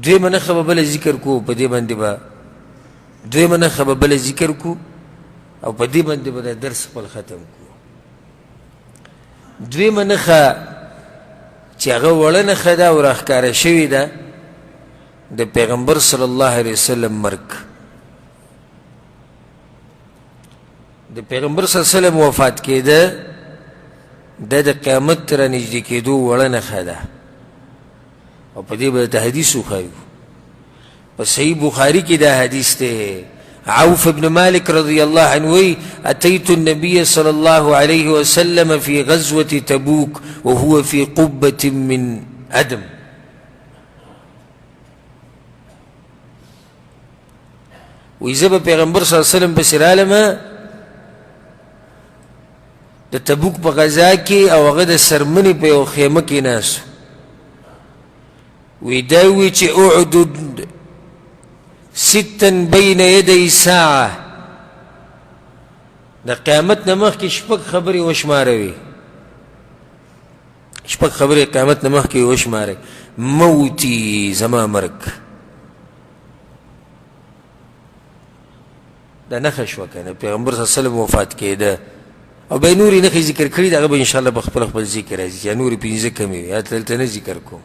دویمه نښه به بله ذکر کو په دې باندې به دویمه نښه به بله ذکر کو او په دې باندې به دا درس خپل ختم کو. دویمه نښه چې هغه وړه نښه ده او راښکاره شوې ده د پیغمبر صلی الله علیه وسلم مرګ. د پیغمبر صلی الله علیه وسلم وفات کېده دا د قیامت ته رانږدې کېدو وړه نښه ده او په دې به د حدیث وښایو. په صحیح بخاري کې دا حدیث دی. عوف بن مالک رضی الله عنه وی اتیت النبي صلی الله علیه وسلم فی غزوة تبوک وهو فی قبة من ادم. وی زه به پیغمبر صلی الله علیه وسلم پسې رالمه د تبوک په غزا کې او هغه د سرمنې په یو خیمه کې ناست وی دا وی چې اعدد ستا بین یدی ساعه د قیامت نه مخکې شپږ خبرې وشماروي شپږ خبرې قیامت نه مخکې وشمارئ. موتی زما مرګ دا نښه شوه که نه پیغمبر صلی الله علیه وسلم وفات کېده او به یې نورې نښې ذکر کړي دي هغه به انشاءالله په خپل ذکر راځي چې نورې پنځه کمې وي یا دلته نه ذکر کوم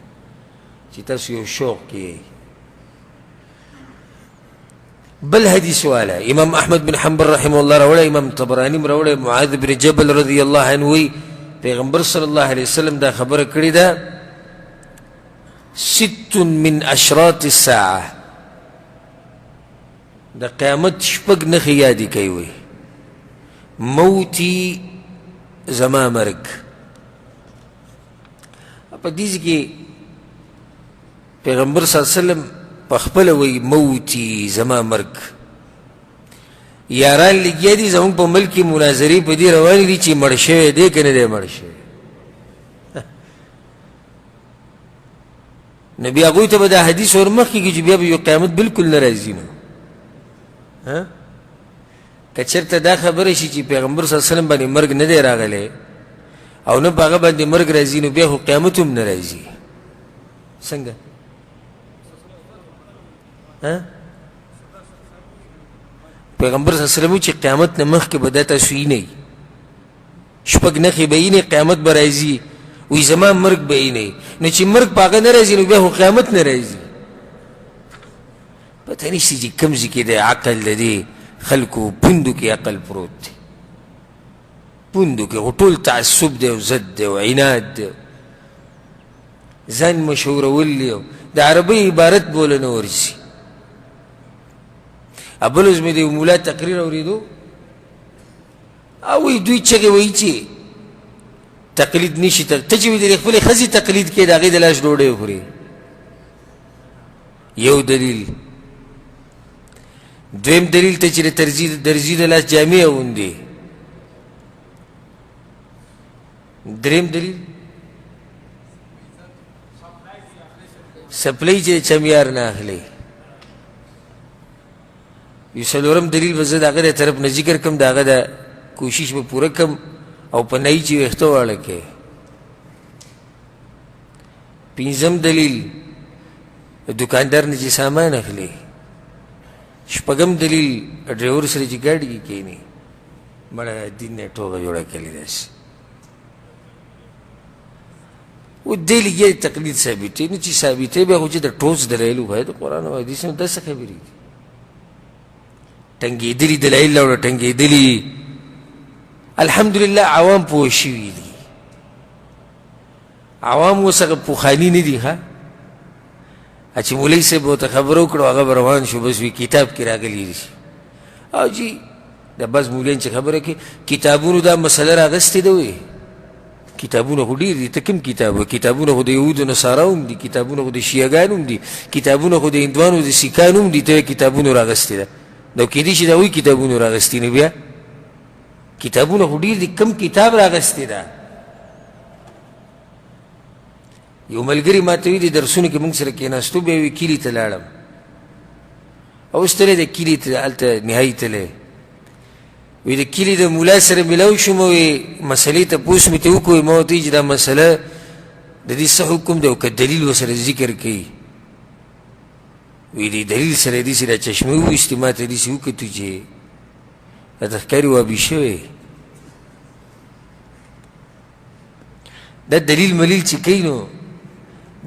چې تاسو یو شوق کې. بل حدیث والا امام احمد بن حنبل رحمه الله راوړی امام طبراني م راوړی معاذ بن جبل رضی الله عنه وی پیغمبر صلی الله علیه وسلم دا خبره کړې ده ست من اشراط الساعه د قیامت شپږ نښې یادې کوي وی موتی زما مرګ. په دې کې پیغمبر صلی الله علیه وسلم پخپله وی موتی زما مرګ. یاران لګیا دي زموږ په ملک کې مناظرې په دې روانې دي چې مړ شوی دی که نه دی مړ شوی. نو بیا هغوی ته به دا حدیث ورمخکې کړي چې بیا به یو قیامت بلکل نه راځي. نو که چېرته دا خبره شي چې پیغمبر صلی الله علیه وسلم باندې مرګ نه دی راغلی او نه په هغه باندې مرګ راځي نو بیا خو قیامت هم نه راځي. څنګه پیغمبر صلی الله علیه وسلم چې قیامت نه مخکې به دا تاسو وینئ شپږ نښې به وینئ قیامت به راځي وایي زما مرګ به وینئ نو چې مرګ په هغه نه راځي نو بیا خو قیامت نه راځي. پته نشته چې کوم ځای کې د عقل د دې خلکو پوندو کې عقل پروت دی پوندو کې خو ټول تعصب دی او ضد دی او عناد دی ځان مشهورول دی د عربۍ عبارت بوله نه ورځي. بل ورځ مې د مولا تقریر اورېدو او وایي دوی چغې وایي چې تقلید نشي ته چې وایي د خپلې ښځې تقلید کوې د هغې د لاس ډوډۍ وخورې. یو دلیل. دویم دلیل ته چې د درزي د لاس جامې اغوندې. دریم دلیل سپلی چې د چمیار نه اخلي. یو څلورم دلیل به زه د هغه د طرف نه ذکر کړم د هغه د کوشش به پوره کړم او په نهي چې ویښته واړه کړې. پنځم دلیل دکاندار نه چې سامان اخلي. شپږم دلیل ډرایور سره چې ګاډي کې کښېني مړه دین نه ټوغه جوړه کړې داسې و دې لګیا تقلید ثابتوي نو چې ثابتوي بیا خو چې د ټوس دلایل ووایي د قرآن او حدیث نه داسې خبرې دي ټنګېدلي دلایل راوړه ټنګېدلي. الحمدلله عوام پوه شوي دي عوام اوس هغه پوخاني نه دي ښه چې مولوي صاحب ورته خبره وکړو هغه به روان شو بس وي کتاب کې راغلي دي او جي دا بس مولویان چې خبره کوي کتابونو دا مسله راغستې ده وایي کتابونه خو ډېر دي ته کوم کتاب وایي کتابونه خو د یهودو نصاراو هم دي کتابونه خو د شیعهګانو هم دي کتابونه خو د هندوانو د سیکانو هم دي ته وایي کتابونو راغستې ده نو کېدای شي دا وایي کتابونو راغستې نو بیا کتابونه خو ډېر دي کوم کتاب راغستې ده. یو ملګري ما ته وي د درسونو کې موږ سره کېناستو بیا وایي کلي ته لاړم اوس تللی د کلي ته هلته نهایي تللی وی د کلي د ملا سره ملاو شوم وی مسلې تپوس مې ته وکړو ما ورته وایي چې دا مسله د دې څه حکم دی او که دلیل ورسره ذکر کوي وی دی دلیل سره دیسی را چشمه و استماع ته دیسی وکتو چې راته ښکاري وابي شوی دا دلیل ملیل چې کوي نو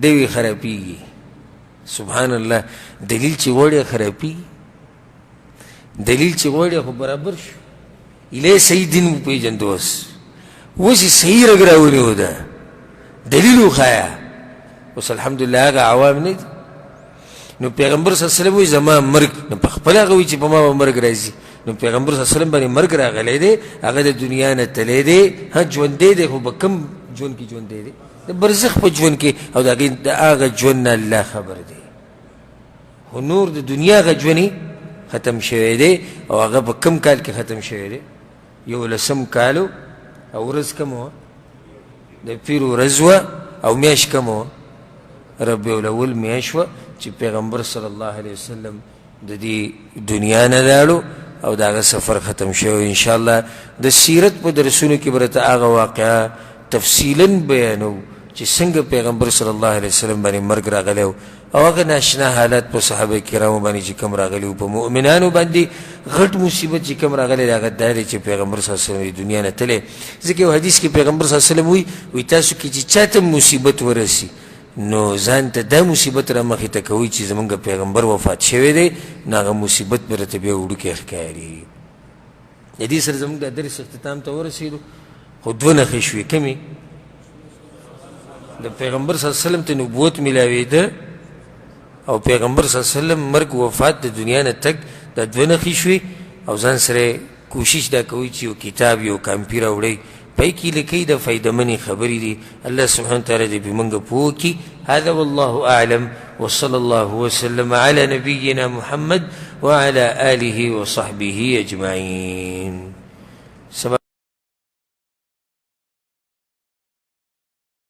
دی وی خرابېږي. سبحان الله، دلیل چې غواړي خرابېږي، دلیل چې غواړي خو برابر شو. الی صحیح دین مو پېژندو، اوس یې صحیح رګ راونیو ده، دلیل وښایه. اوس الحمدلله هغه عوام نه دي. نو پیغمبر صلی الله علیه وسلم وایي زما مرګ، نو په خپله هغه وایي چې په ما به مرګ راځي. نو پیغمبر صلی الله علیه وسلم باندې مرګ راغلی دی، هغه د دنیا نه تللی دی، ژوندی دی خو په کوم ژوند کې ژوندی دی؟ د برزخ په ژوند کې، او د هغه ژوند نه الله خبر دی. خو نور د دنیا هغه ژوند ختم شوی دی، او هغه په کوم کال کې ختم شوی دی؟ 11 کالو او ورځ کوم وه؟ د پیر ورځ وه، او میاشت کوم وه؟ ربیع الاول میاشت وه، چې پیغمبر صلی الله علیه وسلم د دې دنیا نه لاړو او د هغه سفر ختم شوی. انشاءالله د سیرت په درسونو کې به راته هغه واقعه تفصیلا بیانو چې څنګه پیغمبر صلی الله علیه وسلم باندې مرګ راغلی او هغه ناشنا حالات په صحابه کرامو باندې چې کوم راغلي په مؤمنانو باندې غټ مصیبت چې کوم راغلی هغه دا دی چې پیغمبر صلی الله علیه وسلم دنیا نه تللی. ځکه یو حدیث کې پیغمبر صلی الله علیه وسلم وایي تاسو کې چې چاته مصیبت ورسي نو ځان ته دا مصیبت را مخې ته کوئ چې زمونږ پیغمبر وفات شوی دی، نو هغه مصیبت به راته بیا وړوکی ښکاري. د دې سره زمونږ دا درس اختتام ته ورسېدو، خو دوه نښې شوې. کومې؟ د پیغمبر صلی الله علیه وسلم ته نبوت میلاوېده او پیغمبر صلی الله علیه وسلم مرګ وفات د دنیا نه تګ، دا دوه نښې شوې. او ځان سره کوشش دا کوئ چې یو کتاب یو کاپي راوړئ، پای کې لیکئ د فایدهمنې خبرې دي. الله سبحانه وتعالی دې په موږ پوه کړي. هذا والله اعلم وصلى الله وسلم على نبينا محمد وعلى آله وصحبه اجمعين.